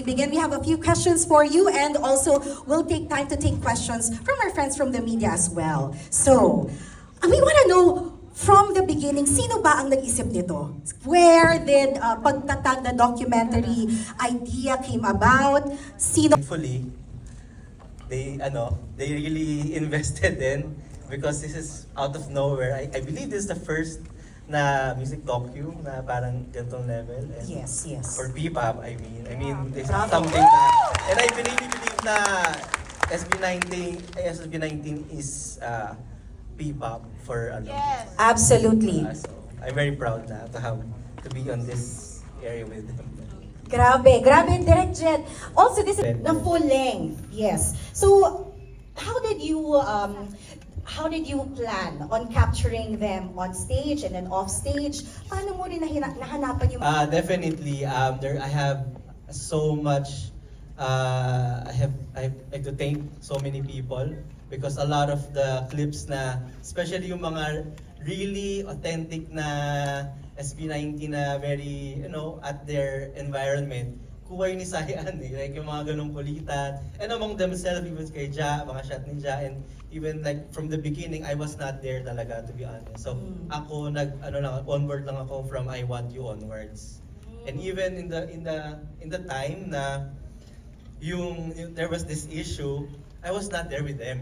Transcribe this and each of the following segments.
begin, we have a few questions for you, and also we'll take time to take questions from our friends from the media as well. So, we want to know, from the beginning, sino ba ang nag-isip nito? Where did pagtatag na documentary idea came about? Sino? Thankfully, they really invested in, because this is out of nowhere. I believe this is the first na music docu na parang ganitong level. And Yes, yes. for P-pop, I mean, this is something na, and I really believe na SB19 is P-pop for Yes. Absolutely. So I'm very proud na to be on this area with them. Grabe, Direct Jed. Also, this is na full length. Yes. So, how did you plan on capturing them on stage and then off stage? Paano mo rin nahanapan yung Definitely. I have so much. I have to thank so many people, because a lot of the clips na, especially yung mga really authentic na SB19 na very, at their environment, kuha yun ni Sayan eh. Like yung mga ganong kulitan. And among themselves, even kay Ja, mga shot ni Ja, and even like from the beginning, I was not there talaga, to be honest. So ako onward lang ako from I Want You onwards. And even in the time na there was this issue, I was not there with them.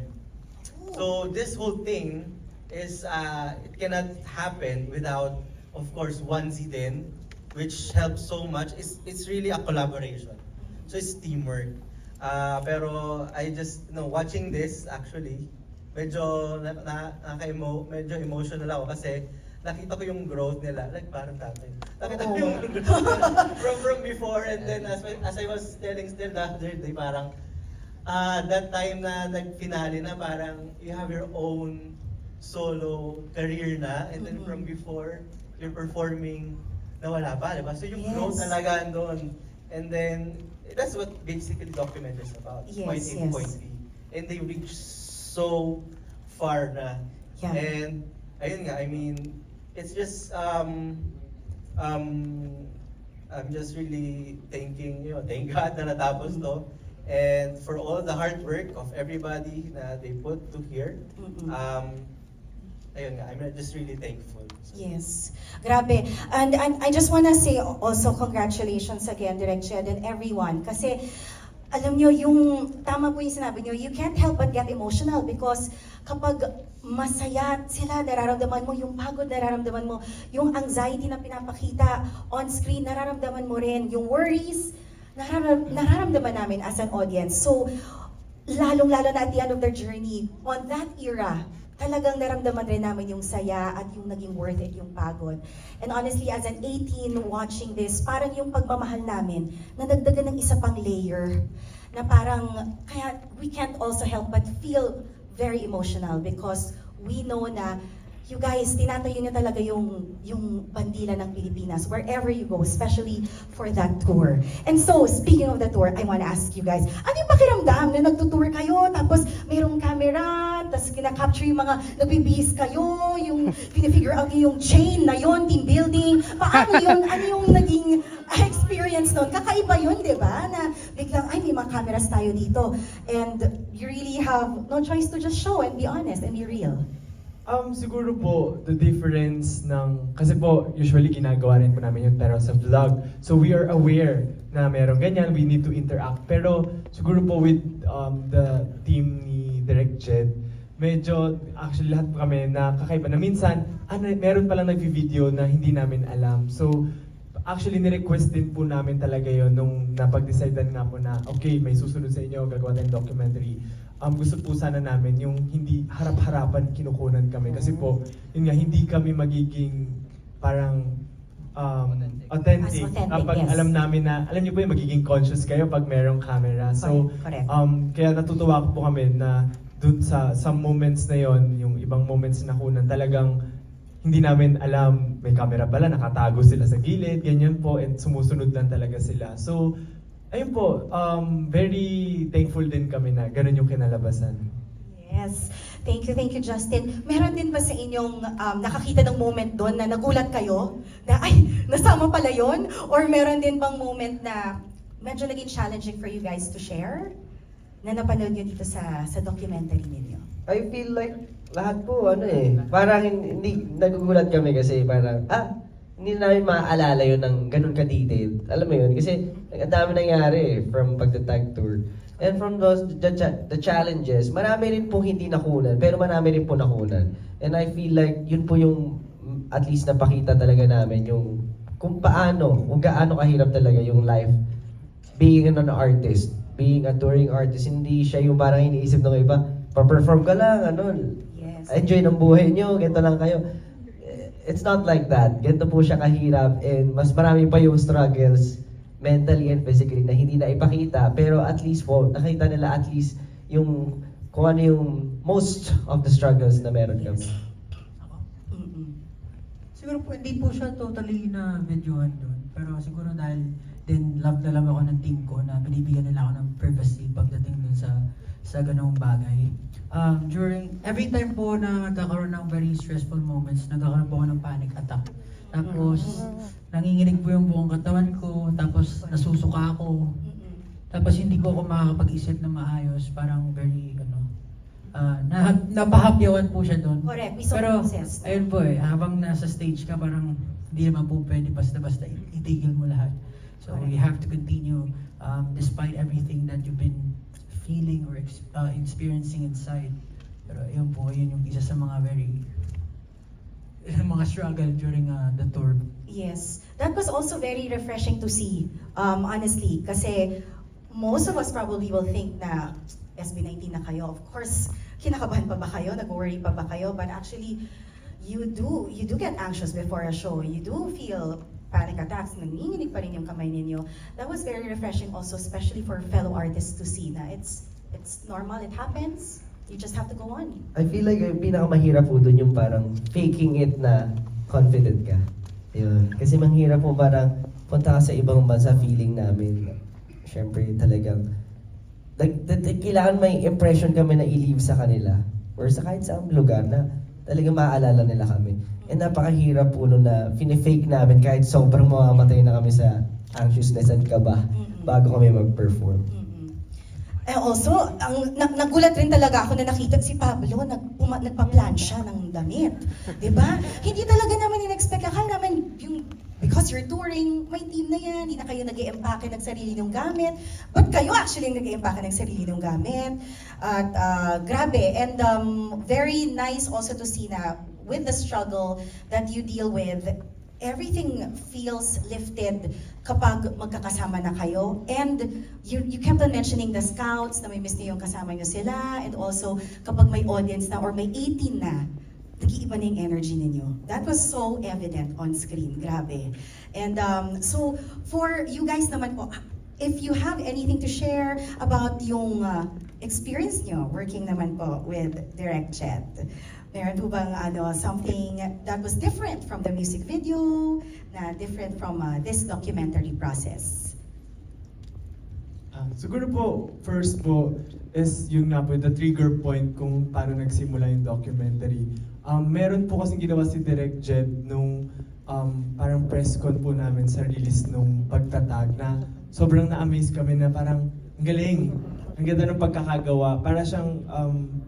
So this whole thing is it cannot happen without, of course, Onesie din, which helps so much. It's really a collaboration. So it's teamwork. Pero I just, watching this actually, medyo medyo emotional ako kasi nakita ko yung growth nila, like parang tatay. Nakita ko yung from before, and then as I was telling still the other day, parang that time na nag-finale na, parang you have your own solo career na, and then from before, you're performing na wala pa, diba? So yung growth talaga andun. And then, that's what basically documentary is about. Yes, Point A, yes. point B. And they reach so far na. Yeah. And, ayun nga, I mean, it's just, I'm just really thank God na natapos to. And for all the hard work of everybody na they put to here, ayun nga, I'm just really thankful. Yes. Grabe. And I just wanna say also congratulations again, Direct Jed, and everyone. Kasi, alam nyo, tama po yung sinabi nyo, you can't help but get emotional, because kapag masaya sila, nararamdaman mo yung pagod, nararamdaman mo yung anxiety na pinapakita on screen, nararamdaman mo rin yung worries, nararamdaman namin as an audience. So, lalong-lalo na at the end of their journey, on that era, talagang naramdaman rin namin yung saya at yung naging worth it, yung pagod. And honestly, as an 18 watching this, parang yung pagmamahal namin, na nagdagan ng isa pang layer, na parang, kaya we can't also help but feel very emotional, because we know na you guys, tinatayo niyo talaga yung bandila ng Pilipinas wherever you go, especially for that tour. And so, speaking of the tour, I want to ask you guys, ano yung pakiramdam na nagtutour kayo, tapos mayroong camera, tapos kina-capture yung mga nagbibihis kayo, yung pinifigure out yung chain na yon, team building, paano yun, ano yung naging experience nun? Kakaiba yun, di ba? Na biglang, ay, may mga cameras tayo dito. And you really have no choice to just show and be honest and be real. Siguro po, the difference kasi po, usually ginagawa rin po namin yun, pero sa vlog. So we are aware na meron ganyan, we need to interact. Pero siguro po with the team ni Direct Jed, medyo, actually lahat po kami na kakaiba na minsan, meron palang nag-video na hindi namin alam. So, actually, ni-request din po namin talaga yon nung napag-decidean nga po na, okay, may susunod sa inyo, gagawa tayong documentary. Gusto po sana namin yung hindi harap-harapan kinukunan kami. Kasi po, yun nga, hindi kami magiging parang authentic. Kapag yes. alam namin na, alam niyo po yung magiging conscious kayo pag merong camera. So, Correct. kaya natutuwa po kami na dun sa some moments na yon, yung ibang moments na kunan, talagang hindi namin alam, may camera pala, nakatago sila sa gilid, ganyan po, and sumusunod lang talaga sila. So, ayun po, very thankful din kami na ganun yung kinalabasan. Yes. Thank you, Justin. Meron din ba sa inyong nakakita ng moment doon na nagulat kayo? Na, ay, nasama pala yon? Or meron din bang moment na medyo naging challenging for you guys to share na napanood nyo dito sa documentary ninyo? I feel like lahat po parang hindi nagugulat kami kasi parang hindi namin maaalala yun ng ganun ka-detailed. Alam mo yun? Kasi ang dami nangyari from pagta-tag tour. And from the challenges, marami rin po hindi nakunan, pero marami rin po nakunan. And I feel like yun po yung at least napakita talaga namin yung kung gaano kahirap talaga yung life being an artist, being a touring artist. Hindi siya yung parang iniisip ng iba, pa-perform ka lang, Yes. enjoy ng buhay nyo, ganito lang kayo. It's not like that. Ganito po siya kahirap and mas marami pa yung struggles mentally and physically na hindi na ipakita. Pero at least po, nakita nila at least yung kung ano yung most of the struggles na meron kami. Mm-mm. Siguro po, hindi po siya totally na videohan doon. Pero siguro dahil din love na love ako ng team ko na binibigyan nila ako ng privacy pagdating dun sa ganung bagay. Every time po na nagkakaroon ng very stressful moments, nagkakaroon po ako ng panic attack. Tapos, nanginginig po yung buong katawan ko, tapos nasusuka ako. Mm-mm. Tapos hindi ko ako makakapag-isip na maayos, parang very, napahapyawan po siya doon. Correct, we saw Pero, the process. ayun po habang nasa stage ka, parang hindi naman po pwede basta-basta itigil mo lahat. So, you have to continue despite everything that you've been feeling or experiencing inside. Pero yun po, yun yung isa sa mga mga struggle during the tour. Yes, that was also very refreshing to see, honestly. Kasi most of us probably will think na SB19 na kayo. Of course, kinakabahan pa ba kayo? Nag-worry pa ba kayo? But actually, you do get anxious before a show. You do feel panic attacks. Nanginginig pa rin yung kamay ninyo. That was very refreshing also, especially for fellow artists to see na it's normal, it happens. You just have to go on. I feel like yung pinakamahirap po dun yung parang faking it na confident ka. Yun. Kasi manghirap po parang punta ka sa ibang bansa, feeling namin. Siyempre talagang kailangan may impression kami na i-leave sa kanila or sa kahit saang lugar na talagang maaalala nila kami. And napakahirap po nun na fake namin kahit sobrang mamamatay na kami sa anxiousness at kaba bago kami mag-perform. And also, nagulat rin talaga ako na nakita si Pablo, nagpa-plan siya ng damit. Diba? Hindi talaga namin in-expect. Akala namin, because you're touring, may team na yan, hindi na kayo nag-i-empake ng sarili ng gamit. But kayo actually nag-i-empake ng sarili ng gamit. At grabe. And very nice also to see na with the struggle that you deal with, everything feels lifted kapag magkakasama na kayo. And you kept on mentioning the scouts na may miss niyo yung kasama niyo sila. And also, kapag may audience na or may 18 na, nag-iiba na yung energy ninyo. That was so evident on screen. Grabe. And so, for you guys naman po, if you have anything to share about yung experience nyo working naman po with Direct Jet, meron po bang something that was different from the music video, na different from this documentary process? Siguro po, first po, is yung nga po, the trigger point kung paano nagsimula yung documentary. Meron po kasing ginawa si Direct Jed nung parang press con po namin sa release nung pagtatag na sobrang na-amaze kami na parang ang galing. Ang ganda ng pagkakagawa. Para siyang,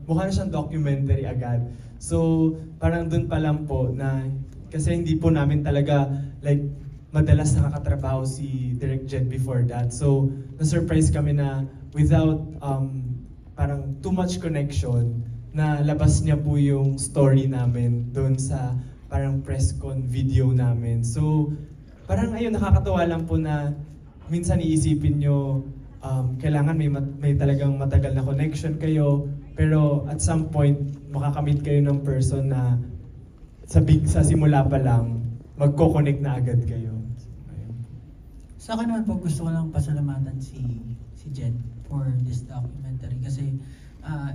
mukha na siyang documentary agad. So, parang dun pa lang po na, kasi hindi po namin talaga, like, madalas nakakatrabaho si Direct Jed before that. So, na-surprise kami na without parang too much connection, na labas niya po yung story namin doon sa parang press con video namin. So, parang ayun, nakakatawa lang po na minsan iisipin nyo, kailangan may talagang matagal na connection kayo, pero at some point, makakamit kayo ng person na sa simula pa lang, magko-connect na agad kayo. Ayun. Sa akin naman po, gusto ko lang pasalamatan si Jed for this documentary kasi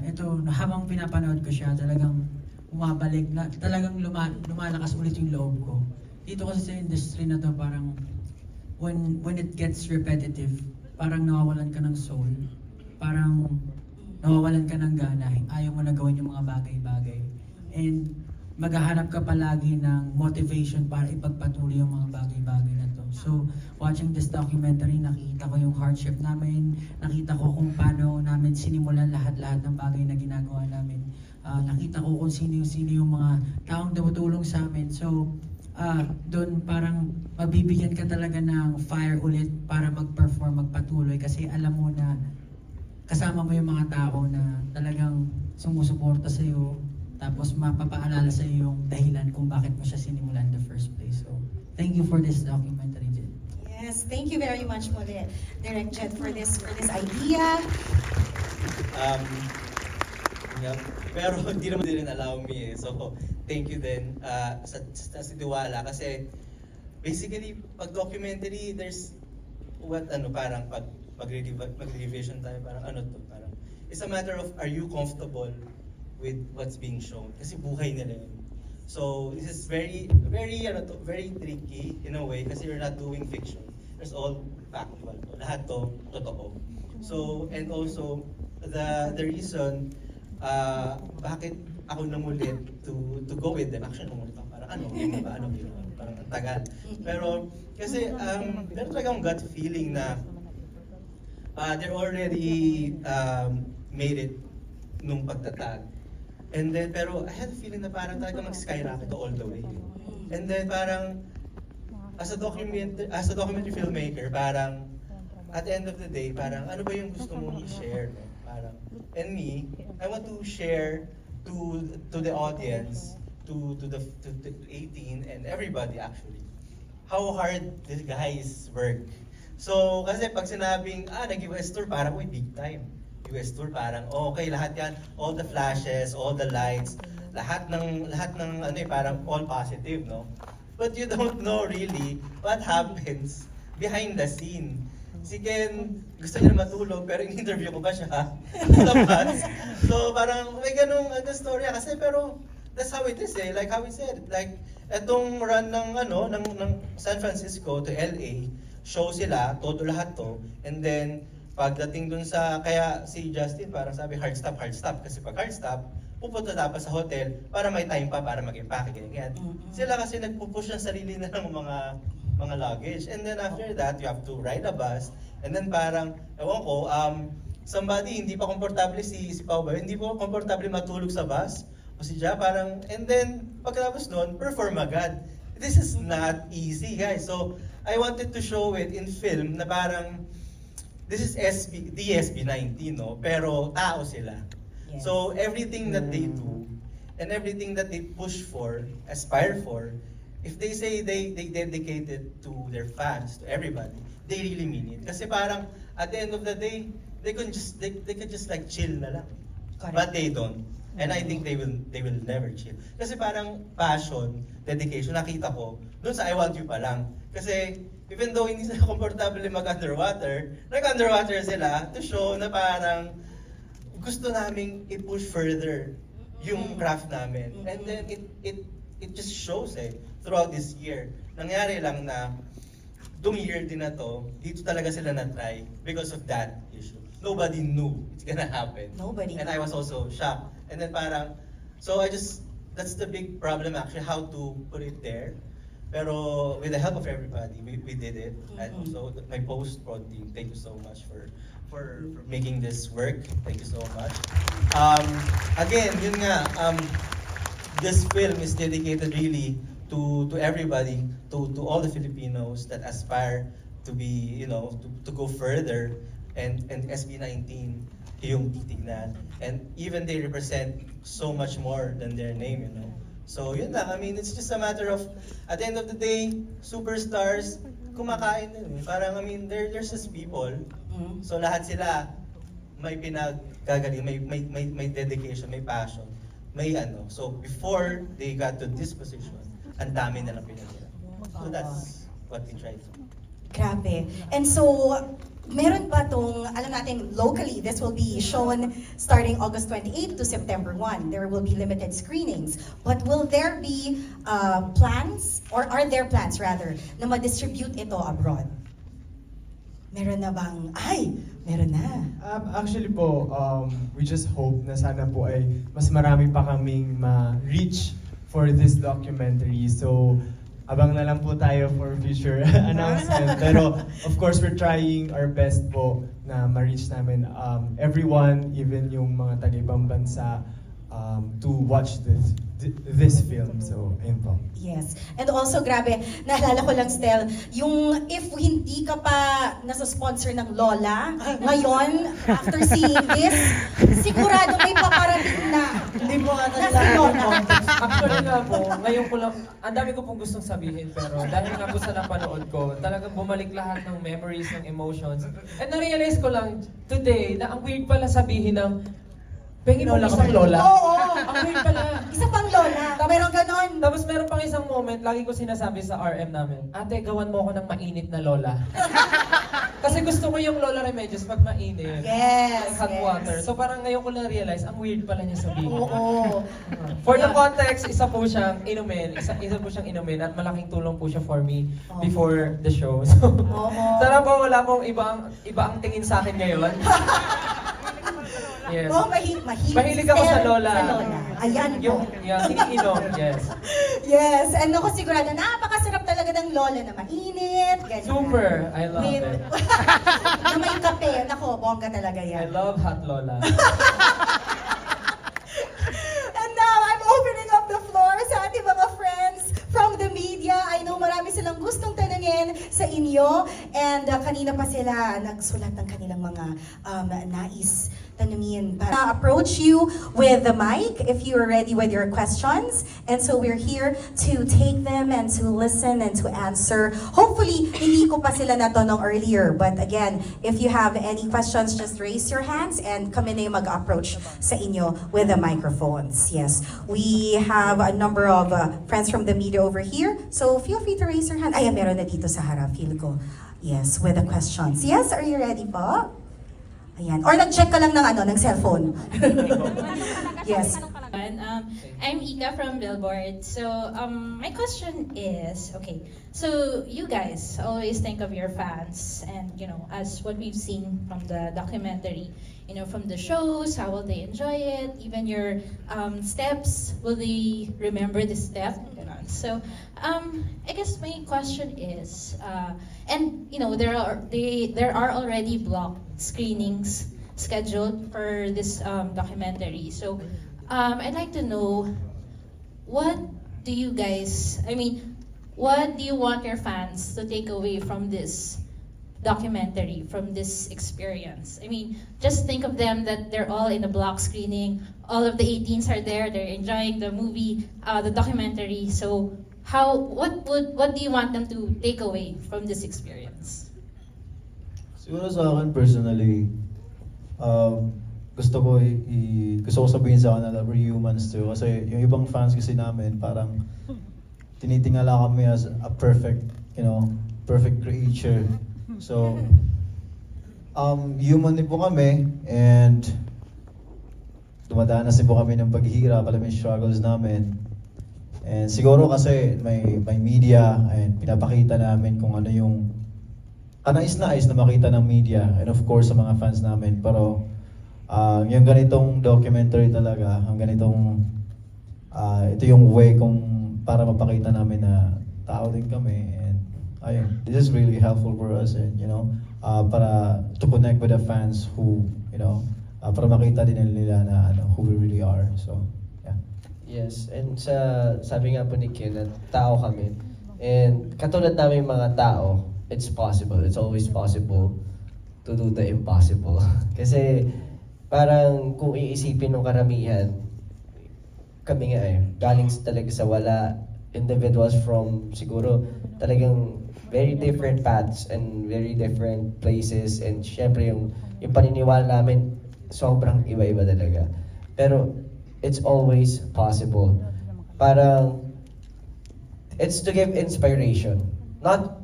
ito, habang pinapanood ko siya, talagang umabalik na, talagang lumalakas ulit yung loob ko. Dito kasi sa industry na to, parang when it gets repetitive, parang nawawalan ka ng soul, parang nawawalan ka ng gana, ayaw mo na gawin yung mga bagay-bagay. And maghahanap ka palagi ng motivation para ipagpatuloy yung mga bagay-bagay na to. So, watching this documentary, nakita ko yung hardship namin, nakita ko kung paano namin sinimulan lahat-lahat ng bagay na ginagawa namin. Nakita ko kung sino yung mga taong tumutulong sa amin. So, doon parang mabibigyan ka talaga ng fire ulit para mag-perform, magpatuloy kasi alam mo na kasama mo yung mga tao na talagang sumusuporta sa iyo, tapos mapapaalala sa iyo yung dahilan kung bakit mo siya sinimulan in the first place. So, thank you for this documentary, Jed. Yes, thank you very much po, Direk Jed, for this idea. Yeah. Pero hindi naman din allow me eh. So, thank you din sa tiwala kasi basically pag documentary there's parang pag mag-revision tayo parang parang it's a matter of are you comfortable with what's being shown kasi buhay nila yun. So, this is very very tricky in a way kasi you're not doing fiction. It's all factual. Lahat to totoo. So, and also the reason bakit ako namulit to go with them. Actually, namulit ako. Parang parang ang tagal. Pero, kasi, meron talaga akong gut feeling na they're already made it nung pagtatag. And then, pero I had a feeling na parang talaga mag-skyrocket all the way. And then, parang, as a documentary filmmaker, parang, at the end of the day, parang, ano ba yung gusto mong i-share? No? Parang, and me, I want to share to the audience, to 18 and everybody actually, how hard these guys work. So, kasi pag sinabing, nag-US tour, parang, big time. US tour, parang, okay, lahat yan, all the flashes, all the lights, lahat ng parang all positive, no? But you don't know really what happens behind the scene. Si Ken, gusto niya matulog, pero in-interview ko pa siya labas. So parang may ganung story kasi pero that's how it is eh. Like how we said, like etong run ng San Francisco to LA, show sila, todo lahat to, and then pagdating dun kaya si Justin parang sabi hard stop kasi pag hard stop, pupunta dapat sa hotel para may time pa para mag-impake ganyan. Sila kasi nagpupush ng sarili na ng mga luggage. And then after that, you have to ride a bus. And then parang, ewan ko, somebody hindi pa komportable si Pao ba? Hindi pa komportable matulog sa bus. O si Ja parang, and then pagkatapos nun, perform agad. This is not easy, guys. So, I wanted to show it in film na parang, this is DSB19, no? Pero tao sila. Yes. So, everything that they do, and everything that they push for, aspire for, if they say they dedicate it to their fans, to everybody, they really mean it. Kasi parang, at the end of the day, they could just like chill na lang. Correct. But they don't. And I think they will never chill. Kasi parang passion, dedication, nakita ko, dun sa I Want You pa lang. Kasi even though hindi sila comfortable mag-underwater, nag-underwater sila to show na parang gusto naming i-push further yung craft namin. And then it just shows throughout this year. Nangyari lang na itong year din na to, dito talaga sila na-try because of that issue. Nobody knew it's gonna happen. Nobody. And I was also shocked. And then parang, so that's the big problem actually, how to put it there. Pero with the help of everybody, we did it. And also my post-prod team, thank you so much for making this work. Thank you so much. Again, yun nga, this film is dedicated really to everybody, to all the Filipinos that aspire to be, to go further, and SB19 yung titignan. And even they represent so much more than their name, So yun lang, I mean, it's just a matter of, at the end of the day, superstars, kumakain din eh. Parang, I mean, they're just people. So lahat sila, may pinagagaling, may dedication, may passion, may So before they got to this position, ang dami na lang pinagawa. So that's what we try to do. Grabe. And so, meron ba tong, alam natin, locally, this will be shown starting August 28 to September 1. There will be limited screenings. But will there be plans, or are there plans rather, na ma-distribute ito abroad? Meron na bang, meron na. Actually po, we just hope na sana po ay mas marami pa kaming ma-reach for this documentary. So, abang na lang po tayo for future announcement. Pero, of course, we're trying our best po na ma-reach namin everyone, even yung mga taga-ibang bansa, to watch this film. So, ayun po. Yes. And also, grabe, naalala ko lang, Stel, yung if hindi ka pa nasa-sponsor ng Lola, ngayon, after seeing this, sigurado may paparating na. Hindi po nga Nasa nalala yung Lola. context. Actually nga po, ngayon ko lang, ang dami ko pong gustong sabihin, pero dahil nga po sa napanood ko, talagang bumalik lahat ng memories, ng emotions. And na-realize ko lang today na ang weird pala sabihin ng, pengi mo isang lola. Oo. Ang weird pala. Isa pang Lola. Meron ganon. Tapos meron pang isang moment, lagi ko sinasabi sa RM namin, ate, gawan mo ako ng mainit na lola. Kasi gusto ko yung Lola Remedios pag mainit. Yes, Like hot yes. water. So parang ngayon ko na realize, ang weird pala niya sabihin. Oo. For the context, isa po siyang inumin, isa po siyang inumin at malaking tulong po siya for me Oh. before the show. So, Oo. sana po wala pong iba ang tingin sa akin ngayon. Yes. Oh, Mahilig ako sa Lola. Sa Lola. Ayan po. Yung iniinom, yes. Yes, and ako sigurado, napakasarap talaga ng Lola na mainit. Ganyan. Super, I love With, it. na may kape. Nako, bongga talaga I yan. love hot Lola. And now, I'm opening up the floor sa ating mga friends from the media. I know marami silang gustong tanungin sa inyo. And kanina pa sila nagsulat ng kanilang mga nais tanungin. Approach you with the mic if you are ready with your questions. And so we're here to take them and to listen and to answer. Hopefully, hindi ko pa sila natanong earlier. But again, if you have any questions, just raise your hands and kami na yung mag-approach sa inyo with the microphones. Yes, we have a number of friends from the media over here. So feel free to raise your hand. Ay, meron na dito sa harap, feel ko. Yes, with the questions. Yes, are you ready po? Ayan. Or nag-check ka lang ng cellphone. Yes. I'm Ika from Billboard. So, my question is, okay, so you guys always think of your fans and, you know, as what we've seen from the documentary, you know, from the shows, how will they enjoy it? Even your steps, will they remember the step? So, I guess my question is, and you know, there are already block screenings scheduled for this documentary. So, I'd like to know, what do you want your fans to take away from this documentary, from this experience? I mean, just think of them that they're all in a block screening, all of the 18s are there, they're enjoying the movie, the documentary. So, what do you want them to take away from this experience? Siguro sa akin personally, gusto ko sabihin sa kanila, we're humans too. Kasi yung ibang fans kasi namin, parang tinitingala kami as a perfect creature. So, human din po kami, and dumadanas din po kami ng paghihirap, alam yung struggles namin. And siguro kasi may media, and pinapakita namin kung ano yung kanais-nais na makita ng media, and of course sa mga fans namin. Pero yung ganitong documentary talaga, ito yung way para mapakita namin na tao din kami. And ayun, this is really helpful for us, and para to connect with the fans who, para makita din nila na who we really are. So, yeah. Yes, and sabi nga po ni Ken na tao kami. And katulad namin mga tao, it's possible. It's always possible to do the impossible. Kasi parang kung iisipin ng karamihan, kami nga galing talaga sa wala. Individuals from siguro talagang very different paths and very different places, and syempre yung paniniwala namin sobrang iba-iba talaga. Pero it's always possible. Parang it's to give inspiration, not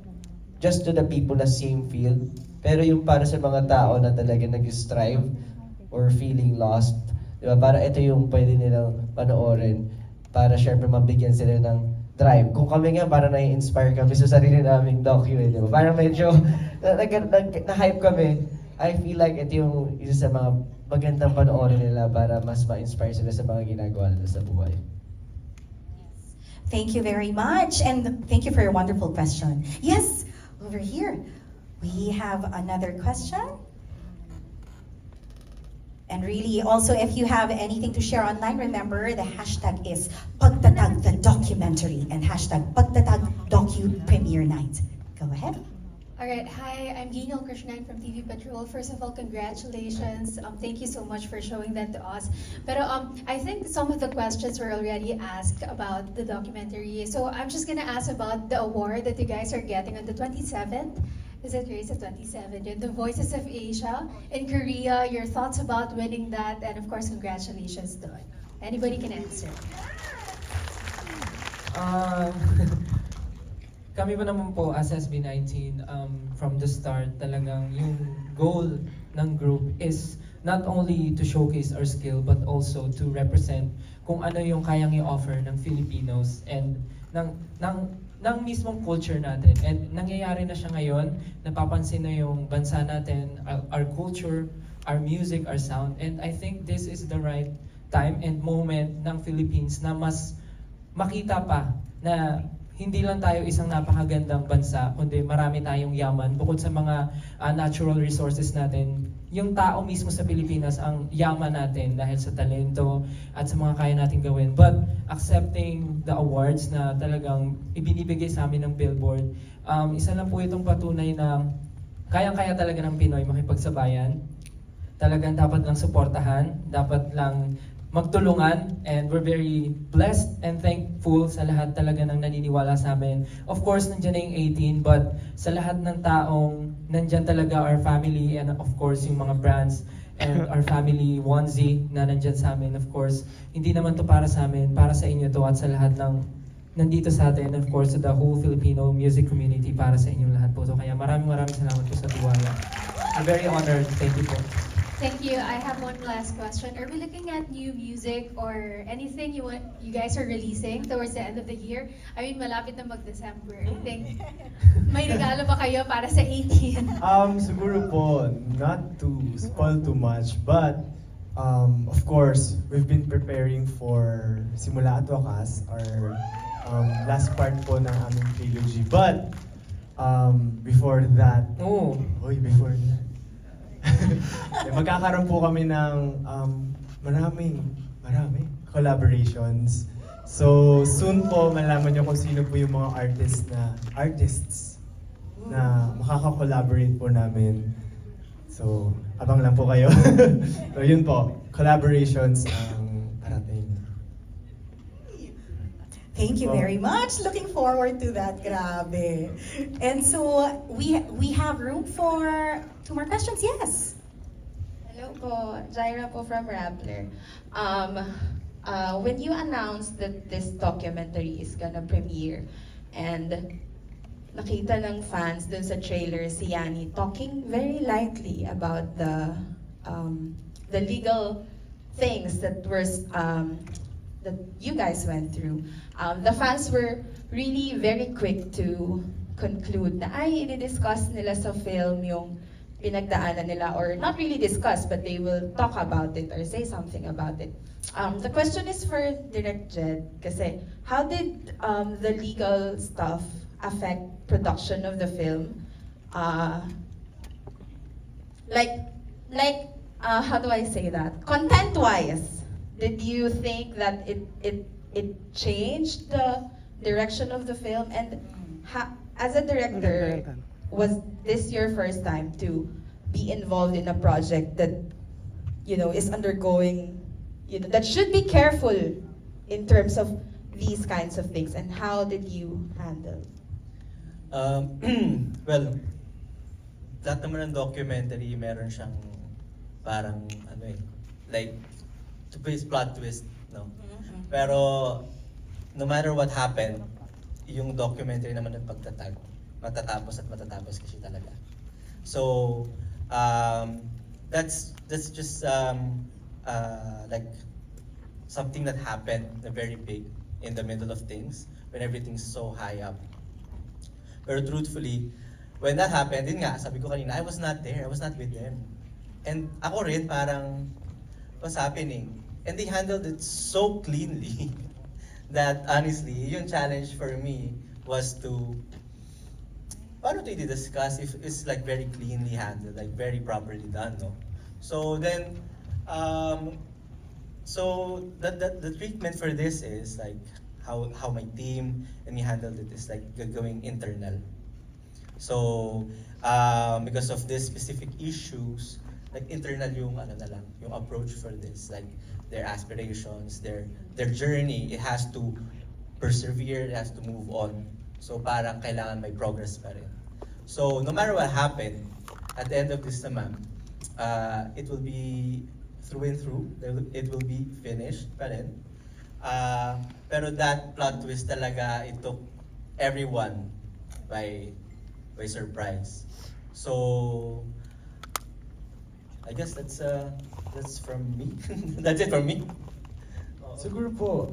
just to the people na same field, pero yung para sa mga tao na talaga nag-strive or feeling lost, di ba? Para ito yung pwede nilang panoorin, para syempre mabigyan sila ng drive. Kung kami nga, para na-inspire kami sa sarili naming docu, di ba? Parang medyo na-hype kami. I feel like ito yung isa sa mga magandang panoorin nila para mas ma-inspire sila sa mga ginagawa nila sa buhay. Thank you very much, and thank you for your wonderful question. Yes, over here, we have another question. And really, also, if you have anything to share online, remember the hashtag is Pagtatag the Documentary and hashtag Pagtatag Docu Premiere Night. Go ahead. Alright, hi, I'm Ginil Krishnan from TV Patrol. First of all, congratulations. Thank you so much for showing that to us. But I think some of the questions were already asked about the documentary. So I'm just gonna ask about the award that you guys are getting on the 27th. Is it raised at 27? The Voices of Asia in Korea. Your thoughts about winning that, and of course, congratulations to it. Anybody can answer. Kami pa naman po as SB19 from the start talagang yung goal ng group is not only to showcase our skill but also to represent kung ano yung kayang i-offer ng Filipinos and ng mismong culture natin. And nangyayari na siya ngayon, napapansin na yung bansa natin, our culture, our music, our sound. And I think this is the right time and moment ng Philippines na mas makita pa na hindi lang tayo isang napakagandang bansa, kundi marami tayong yaman. Bukod sa mga natural resources natin, yung tao mismo sa Pilipinas ang yaman natin dahil sa talento at sa mga kaya natin gawin. But accepting the awards na talagang ibinibigay sa amin ng Billboard, isa lang po itong patunay na kayang-kaya talaga ng Pinoy makipagsabayan. Talagang dapat lang suportahan, dapat lang magtulungan, and we're very blessed and thankful sa lahat talaga ng naniniwala sa amin. Of course, nandiyan na yung 18, but sa lahat ng taong nandiyan talaga our family and of course yung mga brands and our family onesie na nandiyan sa amin. Of course, hindi naman to para sa amin, para sa inyo to at sa lahat ng nandito sa atin, and of course to the whole Filipino music community, para sa inyong lahat po. So kaya maraming salamat po sa tiwala. I'm very honored. Thank you po. Thank you. I have one last question. Are we looking at new music or anything you guys are releasing towards the end of the year? I mean, malapit na mag-December. I think may regalo ba kayo para sa 18? Siguro po, not to spoil too much, but of course, we've been preparing for Simula at Wakas, our last part po ng aming trilogy. But before that, before that, magkakaroon po kami ng marami collaborations. So soon po malaman niyo kung sino po yung mga artists na makaka-collaborate po namin. So abang lang po kayo. So yun po, collaborations ang parating. Thank you very much. Looking forward to that. Grabe. And so we have room for 2 more questions. Yes. Hello po, Jaira po from Rappler. When you announced that this documentary is gonna premiere and nakita ng fans dun sa trailer si Yani talking very lightly about the legal things that that you guys went through. The fans were really very quick to conclude na i-discuss nila sa film yung pinagdaanan nila, or not really discuss, but they will talk about it or say something about it. The question is for Direct Jed, kasi how did the legal stuff affect production of the film? How do I say that? Content-wise, did you think that it changed the direction of the film? And as a director, was this your first time to be involved in a project that is undergoing, that should be careful in terms of these kinds of things? And how did you handle? Well, lahat naman ng documentary meron siyang parang like plot twist, no? Pero no matter what happened, yung documentary naman ng pagtatag, matatapos kasi talaga. So that's just like something that happened na very big in the middle of things when everything's so high up. Pero truthfully, when that happened, din nga, sabi ko kanina, I was not there, I was not with them. And ako rin parang, what's happening? And they handled it so cleanly that honestly, yung challenge for me was to paano to i-discuss if it's like very cleanly handled, like very properly done, no? So then, so the treatment for this is like how my team and me handled it is like going internal. So because of these specific issues, like internal yung ano na lang, yung approach for this, like their aspirations, their journey, it has to persevere, it has to move on. So parang kailangan may progress pa rin. So no matter what happened, at the end of this naman, it will be through and through, it will be finished pa rin. Pero that plot twist talaga, it took everyone by surprise. So I guess that's from me. That's it from me. Siguro po,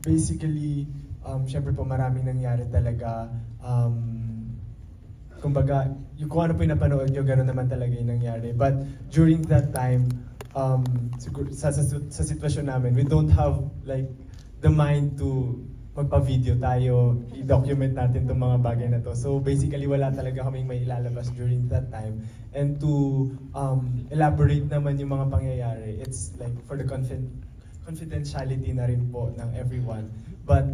basically, syempre po maraming nangyari talaga. Kumbaga, yung kung ano po yung napanood nyo, gano'n naman talaga yung nangyari. But during that time, siguro, sa sitwasyon namin, we don't have like the mind to magpa-video tayo, i-document natin itong mga bagay na to. So basically, wala talaga kaming may ilalabas during that time. And to elaborate naman yung mga pangyayari, it's like for the confidentiality na rin po ng everyone. But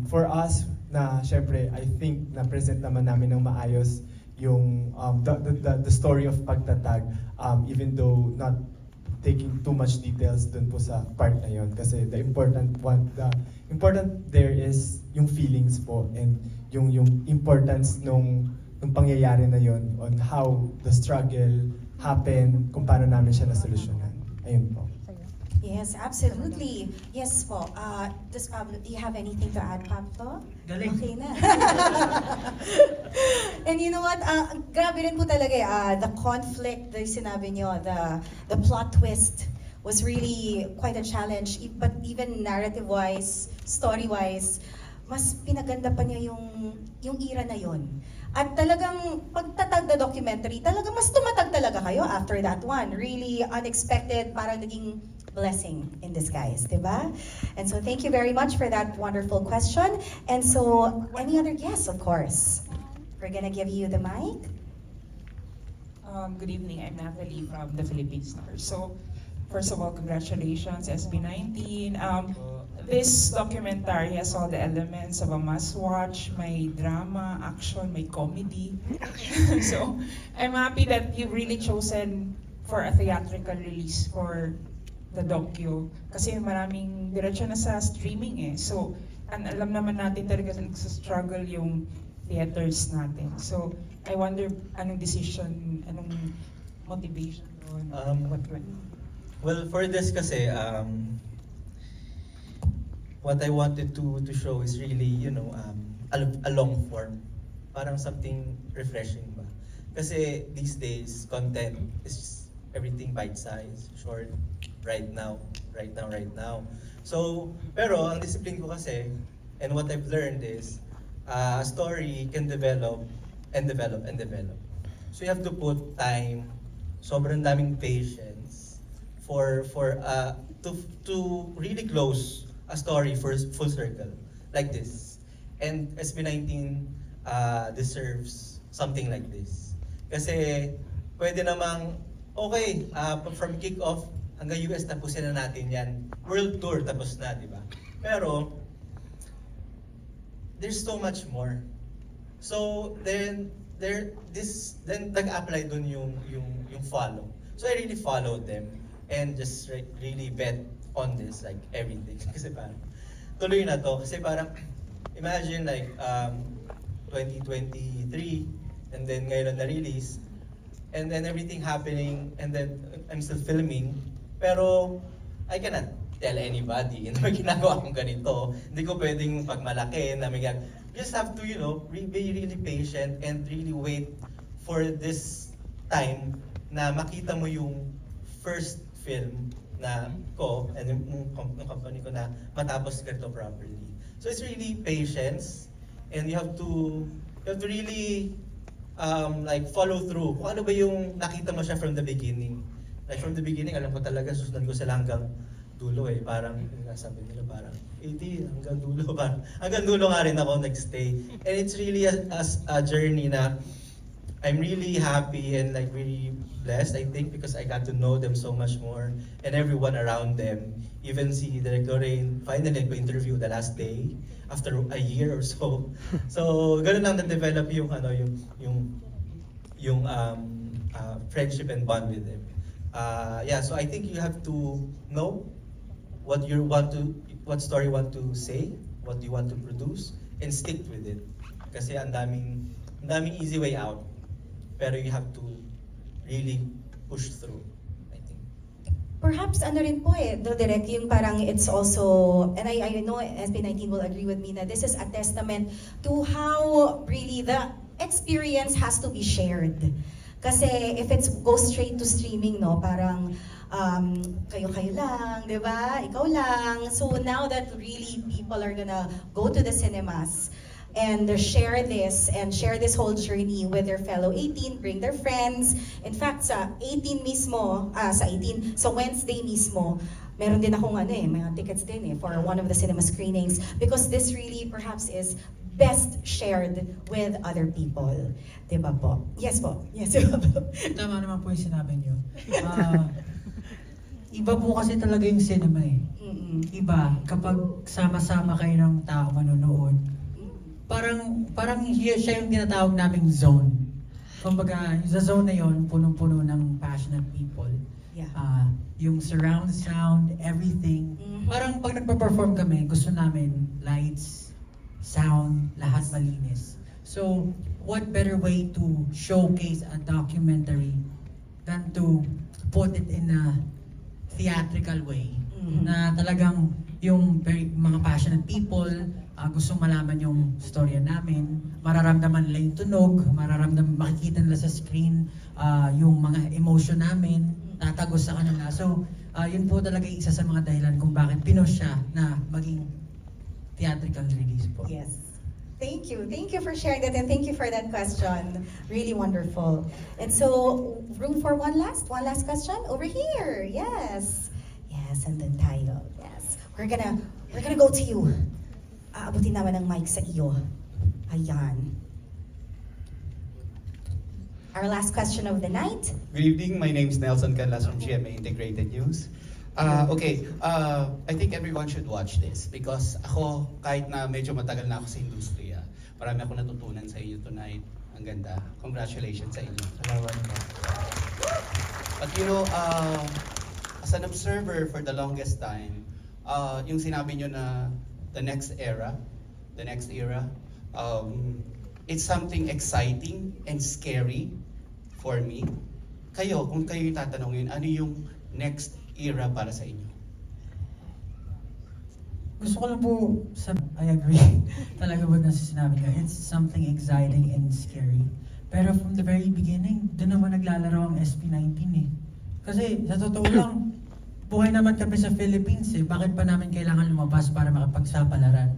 for us, na syempre, I think na-present naman namin ng maayos yung the story of Pagtatag, even though not taking too much details dun po sa part na yon, kasi the important there is yung feelings po and yung importance nung pangyayari na yon on how the struggle happened, kung paano namin siya nasolusyonan. Ayun po. Yes, absolutely. Yes po. Does Pablo, do you have anything to add, Pablo? Galing. Okay na. And you know what? Grabe rin po talaga the conflict, the sinabi nyo, the plot twist was really quite a challenge. But even narrative-wise, story-wise, mas pinaganda pa niya yung era na yon. At talagang pagtatag na documentary, talagang mas tumatag talaga kayo after that one. Really unexpected, parang naging blessing in disguise, di ba? And so thank you very much for that wonderful question. And so, any other guests, of course? We're gonna give you the mic. Good evening, I'm Natalie from the Philippine Stars. So, first of all, congratulations, SB19. This documentary has all the elements of a must-watch. May drama, action, may comedy. So, I'm happy that you've really chosen for a theatrical release for the docu. Kasi maraming diretso na sa streaming eh. So, alam naman natin talaga nagsa-struggle yung theaters natin. So, I wonder anong decision, anong motivation doon? Well, for this kasi, what I wanted to show is really, you know, a long form. Parang something refreshing ba? Kasi these days, content is everything bite-sized, short, right now. So, pero ang discipline ko kasi, and what I've learned is, a story can develop and develop and develop. So you have to put time, sobrang daming patience to really close a story for full circle like this. And SB19 deserves something like this. Kasi pwede namang, okay, from kick-off hanggang US tapusin na natin yan. World tour tapos na, di ba? Pero, there's so much more. So, then nag-apply dun yung follow. So I really followed them and just really bet on this, like everything. Kasi parang, tuloy na to. Kasi parang, imagine like 2023, and then ngayon na-release, and then everything happening, and then I'm still filming, pero I cannot tell anybody na may ginagawa akong ganito. Hindi ko pwedeng pagmalaki na may just have to, you know, be really patient and really wait for this time na makita mo yung first film na ko and yung company ko na matapos ganito properly. So it's really patience, and you have to really like follow through. Kung ano ba yung nakita mo siya from the beginning. Like from the beginning, alam ko talaga susunod ko sila hanggang dulo eh. Parang sabi nila parang 80 hanggang dulo. Parang, hanggang dulo nga rin ako nagstay. And it's really a journey na I'm really happy and like really blessed, I think, because I got to know them so much more and everyone around them. Even si Direk Lorraine, finally nag-interview the last day after a year or so. So, ganun lang na-develop yung friendship and bond with them. Yeah, so I think you have to know what story you want to say, what you want to produce, and stick with it. Kasi ang daming easy way out. Pero you have to really push through, I think. Perhaps ano rin po Direk, yung parang it's also, and I know SB19 will agree with me na this is a testament to how really the experience has to be shared. Kasi if it goes straight to streaming, no, parang kayo-kayo lang, di ba? Ikaw lang. So now that really people are gonna go to the cinemas, and share this whole journey with their fellow 18, bring their friends. In fact, sa 18 mismo, sa Wednesday mismo, meron din akong mga tickets din for one of the cinema screenings because this really perhaps is best shared with other people. Diba po? Yes po. Yes po. Tama naman po yung sinabi niyo. Iba po kasi talaga yung cinema eh. Iba, kapag sama-sama kayo ng tao manonood, parang siya yung tinatawag naming zone. Kumbaga, sa zone na yon punong-puno ng passionate people. Yeah. Yung surround sound, everything. Parang pag nagpa-perform kami, gusto namin lights, sound, lahat malinis. So, what better way to showcase a documentary than to put it in a theatrical way? Na talagang yung mga passionate people, gustong malaman yung storya namin, mararamdaman nila yung tunog, makikita nila sa screen yung mga emotion namin, tatagos sa kanila. So, yun po talaga yung isa sa mga dahilan kung bakit pinush siya na maging theatrical release po. Yes. Thank you. Thank you for sharing that and thank you for that question. Really wonderful. And so, room for one last question? Over here. Yes. Yes, and then tayo. Yes. We're gonna go to you. Aabutin naman ng mic sa iyo. Ayan. Our last question of the night. Good evening. My name is Nelson Canlas from GMA Integrated News. I think everyone should watch this because ako, kahit na medyo matagal na ako sa industriya, marami ako natutunan sa inyo tonight. Ang ganda. Congratulations sa inyo. Salamat po. But you know, as an observer for the longest time, yung sinabi nyo na the next era, it's something exciting and scary for me. Kayo, kung kayo yung tatanungin, ano yung next era para sa inyo? Gusto ko lang po, I agree talaga with na sinabi niya. It's something exciting and scary. Pero from the very beginning, doon naman naglalaro ang SB19 eh. Kasi sa totoo lang, buhay naman kami sa Philippines eh. Bakit pa namin kailangan lumabas para makapagsapalaran?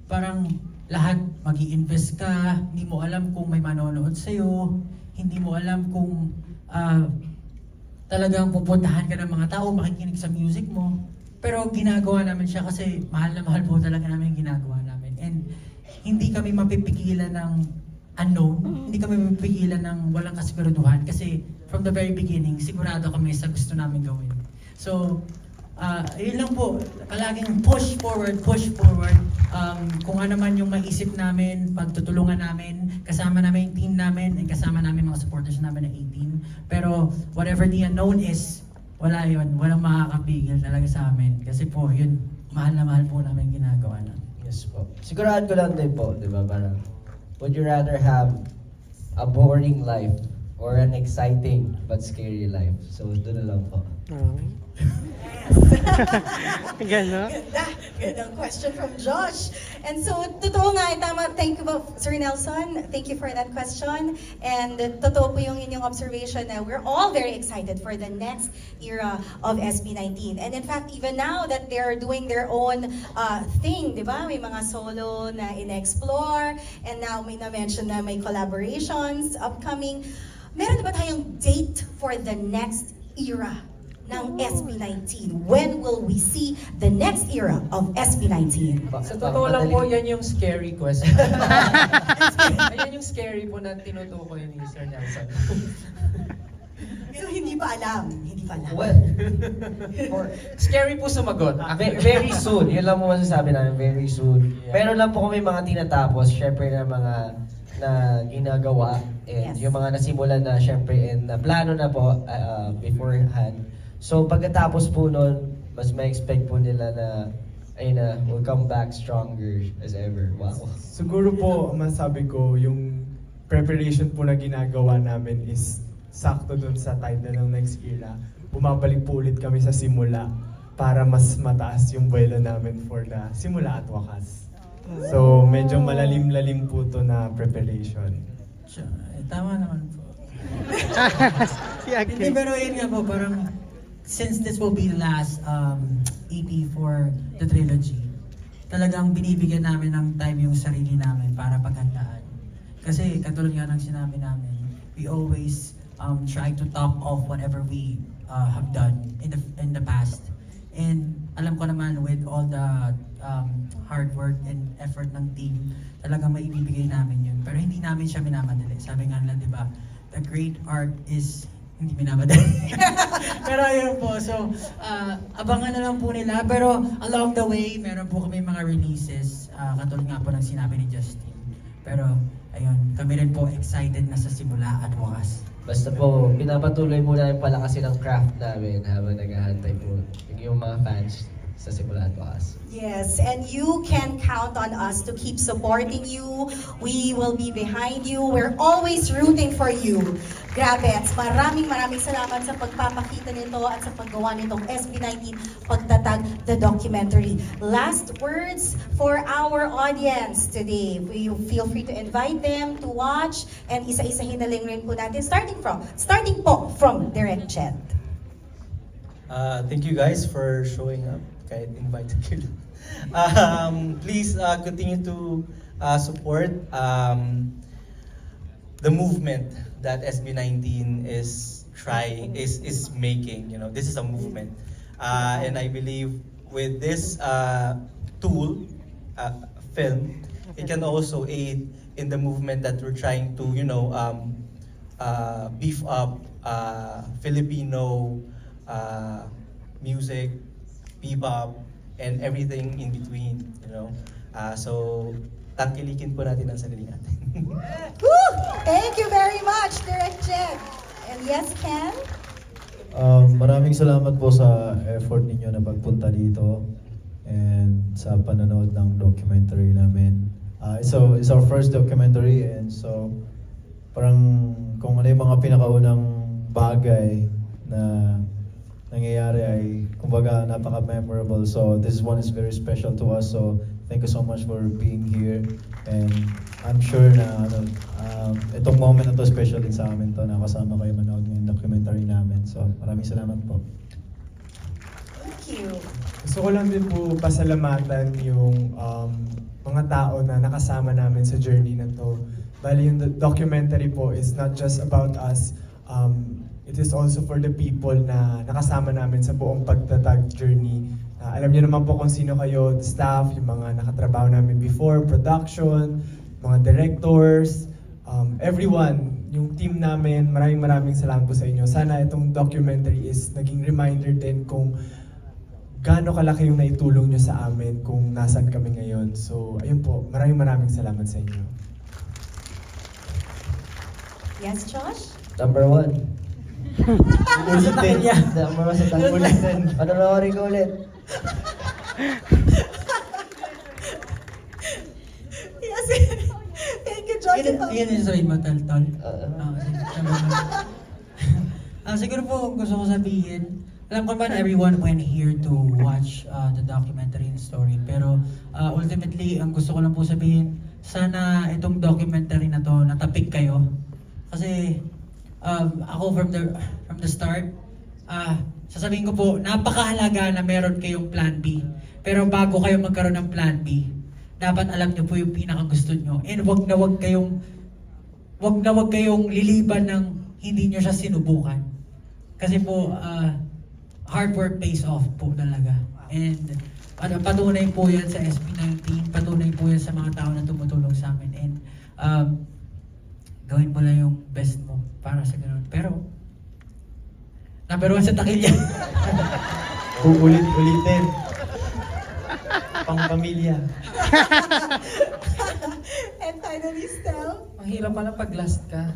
Parang lahat mag-i-invest ka, hindi mo alam kung may manonood sa'yo, hindi mo alam kung talagang pupuntahan ka ng mga tao, makikinig sa music mo. Pero ginagawa namin siya kasi mahal na mahal po talaga namin yung ginagawa namin. And hindi kami mapipigilan ng unknown, hindi kami mapipigilan ng walang kasiguraduhan kasi from the very beginning, sigurado kami sa gusto namin gawin. So, yun lang po, palaging push forward. Kung ano man yung maisip namin, pagtutulungan namin, kasama namin yung team namin, and kasama namin mga supporters namin na 18. Pero whatever the unknown is, wala yun, walang makakapigil talaga sa amin. Kasi po, yun, mahal na mahal po namin ginagawa na. Yes po. Sigurado ko lang din po, di ba? Parang, would you rather have a boring life or an exciting but scary life? So, doon na lang po. Ganda. Gandang question from Josh. And so, totoo nga, tama. Thank you, Sir Nelson. Thank you for that question. And totoo po yung inyong observation na we're all very excited for the next era of SB19. And in fact, even now that they're doing their own thing, di ba? May mga solo na in-explore. And now may na-mention na may collaborations upcoming. Meron na ba tayong date for the next era ng SB19? When will we see the next era of SB19? Sa totoo lang po, yan yung scary question. Ayan yung scary po na tinutukoy ni Sir Nelson. So hindi pa alam. Hindi pa alam. Well, Scary po sumagot. very soon. Yun lang po masasabi namin, very soon. Yeah. Meron lang po kami mga tinatapos, syempre na mga na ginagawa. And Yes. yung mga nasimulan na syempre and na plano na po beforehand. So pagkatapos po nun, mas ma-expect po nila na ayun na, we'll come back stronger as ever. Wow. Siguro po, masabi ko, yung preparation po na ginagawa namin is sakto dun sa title ng next era. Bumabalik po ulit kami sa simula para mas mataas yung buwelo namin for the simula at wakas. So, medyo malalim-lalim po to na preparation. Tama naman po. Hindi, pero yun nga po, parang since this will be the last EP for the trilogy, talagang binibigyan namin ng time yung sarili namin para paghandaan. Kasi katulad nga ng sinabi namin, we always try to top off whatever we have done in the past. And alam ko naman with all the hard work and effort ng team, talagang maibibigay namin yun. Pero hindi namin siya minamadali. Sabi nga nila, di ba, the great art is hindi minamadali. Pero ayun po, so abangan na lang po nila. Pero along the way, meron po kami mga releases, katulad nga po ng sinabi ni Justin. Pero ayun, kami rin po excited na sa simula at wakas. Basta po, pinapatuloy po namin palakasin ang craft namin habang naghahantay po yung mga fans sa simula at wakas. Yes, and you can count on us to keep supporting you. We will be behind you. We're always rooting for you. Grabe, at maraming salamat sa pagpapakita nito at sa paggawa nitong SB19 Pagtatag the documentary. Last words for our audience today. We feel free to invite them to watch and isa-isahin na rin po natin starting po from Direct Chet. Thank you guys for showing up. Kahit invited kayo. Please continue to support the movement that SB19 is making. You know, this is a movement, and I believe with this tool, film, it can also aid in the movement that we're trying to, beef up Filipino music, bebop, and everything in between, So, tangkilikin po natin ang sarili natin. Woo! Thank you very much, Direct Jen. And yes, Ken? Maraming salamat po sa effort ninyo na pagpunta dito and sa panonood ng documentary namin. It's our first documentary, and so parang kung ano yung mga pinakaunang bagay na nangyayari ay kumbaga napaka-memorable. So this one is very special to us. So thank you so much for being here, and I'm sure na itong moment na to special din sa amin to na kasama kayo manood ng documentary namin. So maraming salamat po. Thank you. Gusto ko lang din po pasalamatan yung mga tao na nakasama namin sa journey na to. Bali yung documentary po is not just about us. It is also for the people na nakasama namin sa buong pagtatag journey. Alam niyo naman po kung sino kayo, the staff, yung mga nakatrabaho namin before, production, mga directors, everyone, yung team namin, maraming salamat po sa inyo. Sana itong documentary is naging reminder din kung gaano kalaki yung naitulong nyo sa amin kung nasan kami ngayon. So, ayun po, maraming salamat sa inyo. Yes, Josh? Number 1. Ulitin. Number 1 sa tangulitin. Panonorin ko ulit. Yes. Thank you, Josh. Yun yung sabihin mo, Tal. Siguro po, gusto ko sabihin, alam ko naman everyone went here to watch the documentary and story. Pero ultimately, ang gusto ko lang po sabihin, sana itong documentary na to, natapik kayo. Kasi ako from the start, sasabihin ko po, napakahalaga na meron kayong plan B. Pero bago kayo magkaroon ng plan B, dapat alam niyo po yung pinakagusto niyo. And wag na wag kayong liliban ng hindi niyo siya sinubukan. Kasi po, hard work pays off po talaga. And patunay po yan sa SB19, patunay po yan sa mga tao na tumutulong sa amin. And gawin mo lang yung best mo para sa ganun. Pero, number 1 sa takilya. Uulit-ulitin. Pang-pamilya. And finally, Stel. Ang hirap pala pag last ka.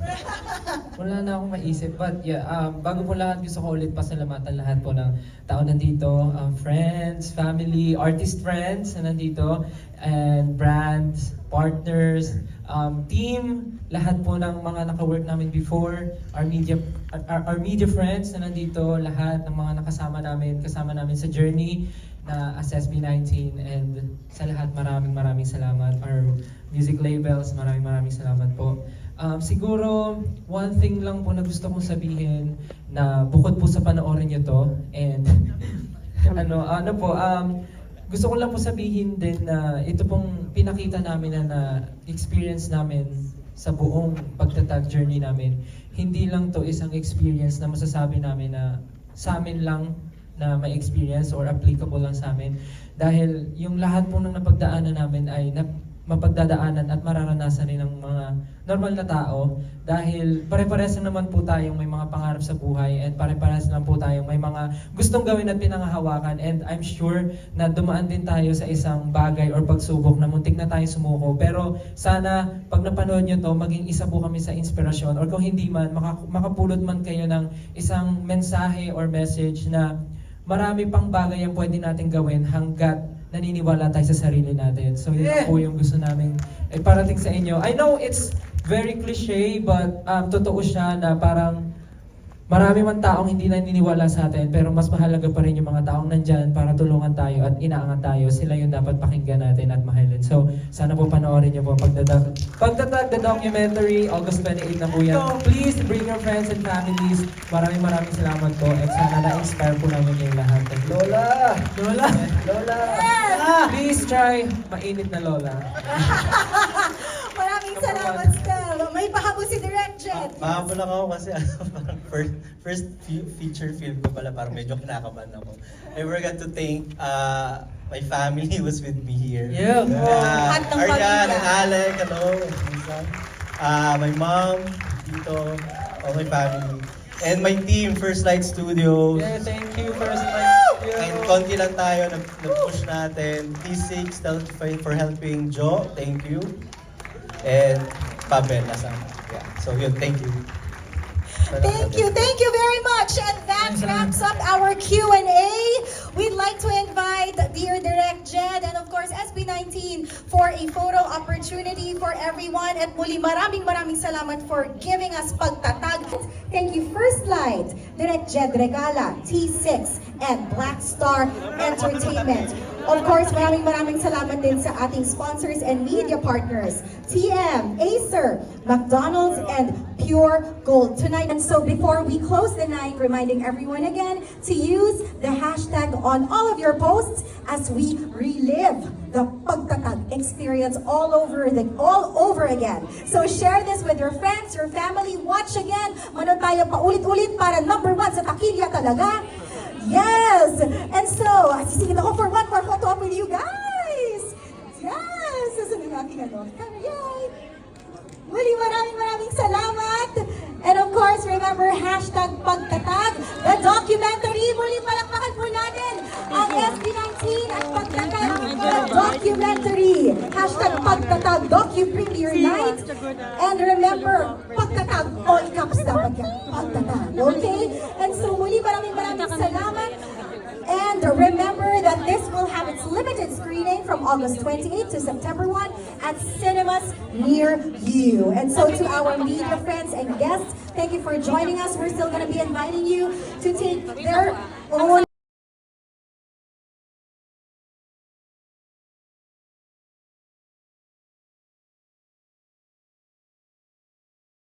Wala na akong maisip. But yeah, bago po lahat, gusto ko ulit pasalamatan lahat po ng tao nandito. Friends, family, artist friends na nandito. And brands, partners, team, lahat po ng mga naka-work namin before. Our media friends na nandito. Lahat ng mga kasama namin sa journey na as SB19, and sa lahat maraming salamat. Our music labels, maraming salamat po. Siguro one thing lang po na gusto kong sabihin na bukod po sa panoorin niyo to, and gusto ko lang po sabihin din na ito pong pinakita namin na experience namin sa buong pagtatag journey namin. Hindi lang to isang experience na masasabi namin na sa amin lang na may experience or applicable lang sa amin. Dahil yung lahat po ng napagdaanan namin ay mapagdadaanan at mararanasan rin ng mga normal na tao. Dahil pare-pares na naman po tayong may mga pangarap sa buhay, and pare-pares lang po tayong may mga gustong gawin at pinangahawakan. And I'm sure na dumaan din tayo sa isang bagay or pagsubok na muntik na tayo sumuko. Pero sana pag napanood nyo to, maging isa po kami sa inspirasyon, or kung hindi man, makapulot man kayo ng isang mensahe or message na marami pang bagay ang pwede natin gawin hanggat naniniwala tayo sa sarili natin. So yun po yung gusto namin parating sa inyo. I know it's very cliche, but totoo siya na parang marami man taong hindi naniniwala sa atin, pero mas mahalaga pa rin yung mga taong nandyan para tulungan tayo at inaangat tayo. Sila yung dapat pakinggan natin at mahalin. So sana po panoorin niyo po Pagtatag the documentary, August 28 na po yan. Please bring your friends and families. Maraming salamat po, at sana na-inspire po namin yung lahat. Lola! Please try mainit na Lola. Maraming salamat, Stel. May pahabol si Direk Jed. Mahabol lang ako kasi parang first feature film ko pala, parang medyo kinakabahan ako. I forgot to thank my family who was with me here. Yeah. Lahat ng Aryan pamilya. and Alec, hello. My mom, Tito, all my family. And my team, First Light Studios. Yeah, thank you First Light. And konti lang tayo, nag-push natin. T6, for helping Joe, thank you. And Pabel, nasama. Yeah. So yun, thank you. Thank you very much. And that wraps up our Q&A. We'd like to invite dear Direk Jed and of course SB19 for a photo opportunity for everyone. At muli maraming salamat for giving us Pagtatag. Thank you First Light, Direk Jed Regala, T6, and Black Star Entertainment. Of course, maraming salamat din sa ating sponsors and media partners, TM, Acer, McDonald's, and Pure Gold tonight. And so before we close the night, reminding everyone again to use the hashtag on all of your posts as we relive the Pagtatag experience all over again. So share this with your friends, your family, watch again. Manood tayo paulit-ulit para number 1 sa takilya talaga. Yes! And so, sisingin ako for one more photo up with you guys! Yes! Susunod natin Yay! Muli maraming salamat! And of course, remember, hashtag Pagtatag, the documentary. Muli palakpakan po natin ang SB19 at Pagtatag, the documentary. Hashtag Pagtatag, docu-premiere night. And remember, Pagtatag, all caps dapat yan. Pagtatag, okay? And so muli maraming salamat. And remember that this will have its limited screening from August 28 to September 1 at cinemas near you. And so to our media friends and guests, thank you for joining us. We're still going to be inviting you to take their own